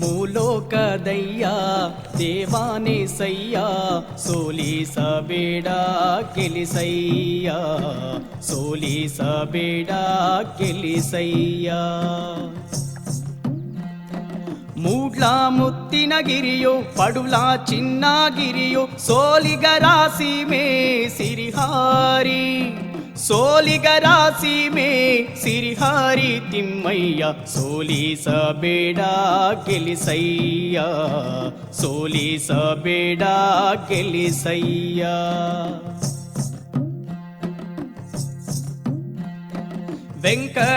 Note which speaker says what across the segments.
Speaker 1: ಮೂಲೋಕದಯ್ಯ ದೇವಾನೇ ಸಯ್ಯ ಸೋಲಿಸಬೇಡ ಗೆಲಿಸಯ್ಯ ಸೋಲಿಸಬೇಡ ಗೆಲಿಸಯ್ಯ ಮೂಡ್ಲ ಮುತ್ತಿನಗಿರಿಯೋ ಪಡುಲ ಚಿನ್ನಗಿರಿಯೋ ಸೋಲಿಗರ ಸೀಮೆ ಸಿರಿಹಾರಿ ಸೋಲಿಗರ ಸೀಮೆ ಸಿರಿಹಾರಿ ತಿಮ್ಮಯ್ಯ ಸೋಲಿಸಬೇಡ ಗೆಲಿಸಯ್ಯ ಸೋಲಿಸಬೇಡ ಗೆಲಿಸಯ್ಯ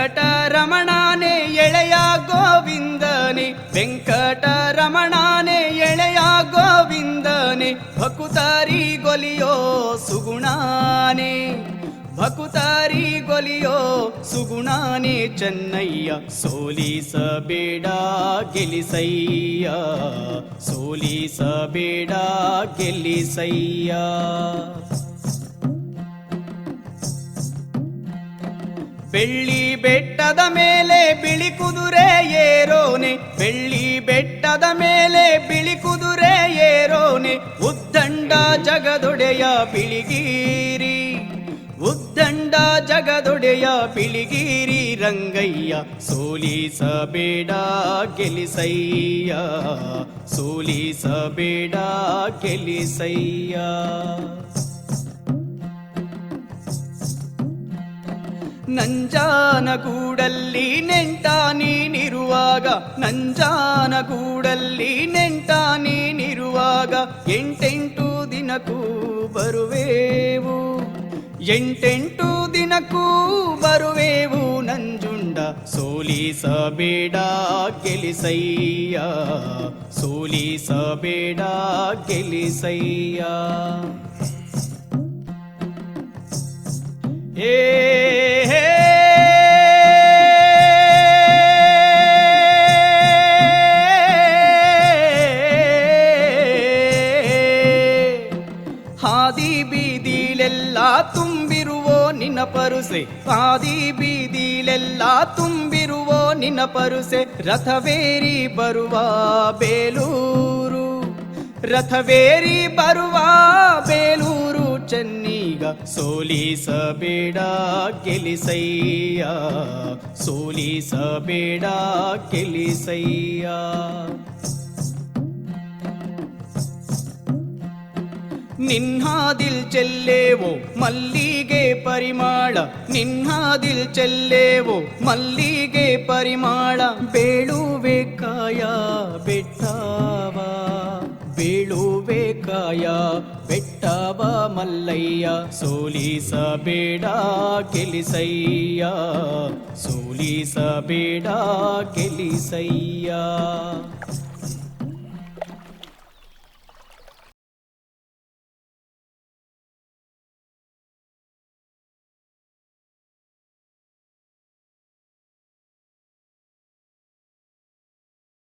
Speaker 1: ವೆಂಕಟರಮಣನೇ ಎಳೆಯ ಗೋವಿಂದನೇ ವೆಂಕಟರಮಣನೇ ಎಳೆಯ ಗೋವಿಂದನೇ ಭಕುತಾರಿ ಗೊಲಿಯೋ ಸುಗುಣಾನೇ ಭಕುತಾರಿ ಗೊಲಿಯೋ ಸುಗುಣಾನೇ ಚೆನ್ನಯ್ಯ ಸೋಲಿಸಬೇಡ ಗೆಲಿಸಯ್ಯ ಸೋಲಿಸಬೇಡ ಗೆಲಿಸಯ್ಯ ಬೆಳ್ಳಿ ಬೆಟ್ಟದ ಮೇಲೆ ಬಿಳಿ ಕುದುರೆ ಏರೋನೆ ಬೆಳ್ಳಿ ಬೆಟ್ಟದ ಮೇಲೆ ಬಿಳಿ ಕುದುರೆ ಏರೋನೆ ಉದ್ದಂಡ ಜಗದೊಡೆಯ ಬಿಳಿಗಿರಿ ಉದ್ದಂಡ ಜಗದೊಡೆಯ ಬಿಳಿಗಿರಿ ರಂಗಯ್ಯ ಸೋಲಿಸಬೇಡ ಗೆಲಿಸಯ್ಯ ಸೋಲಿಸಬೇಡ ಗೆಲಿಸಯ್ಯ ನಂಜಾನಗೂಡಲ್ಲಿ ನೆಂಟ ನೀನಿರುವಾಗ ನಂಜಾನಗೂಡಲ್ಲಿ ನೆಂಟ ನೀನಿರುವಾಗ ಎಂಟೆಂಟು ದಿನಕ್ಕೂ ಬರುವೆವು ಎಂಟೆಂಟು ದಿನಕ್ಕೂ ಬರುವೆವು ನಂಜುಂಡ ಸೋಲಿಸಬೇಡ ಗೆಲಿಸಯ್ಯ ಸೋಲಿಸಬೇಡ ಗೆಲಿಸಯ್ಯ ಹಾದಿ ಬೀದಿಲೆಲ್ಲ ತುಂಬಿರುವೋ ನಿನ್ನ ಪರುಸೆ ಹಾದಿ ಬೀದಿಲೆಲ್ಲ ತುಂಬಿರುವೋ ನಿನ್ನ ಪರುಸೆ ರಥವೇರಿ ಬರುವ ಬೇಲೂರು ರಥವೇರಿ ಬರುವ ಬೇಲೂರು ಚೆನ್ನೀಗ ಸೋಲಿಸಬೇಡ ಗೆಲಿಸಯ್ಯ ಸೋಲಿಸಬೇಡ ಗೆಲಿಸಯ್ಯ ನಿನ್ಹಾದಿಲ್ ಚೆಲ್ಲೇವೋ ಮಲ್ಲಿಗೆ ಪರಿಮಾಳ ನಿನ್ಹಾದಿಲ್ ಚೆಲ್ಲೇವೋ ಮಲ್ಲಿಗೆ ಪರಿಮಾಳ ಬೇಳುವೆ ಕಾಯ ಬೆಟ್ಟವ ಬೇಳುವೆ ಕಾಯ ಬೆಟ್ಟವ ಮಲ್ಲಯ್ಯ ಸೋಲಿಸಬೇಡ ಗೆಲಿಸಯ್ಯ ಸೋಲಿಸಬೇಡ ಗೆಲಿಸಯ್ಯ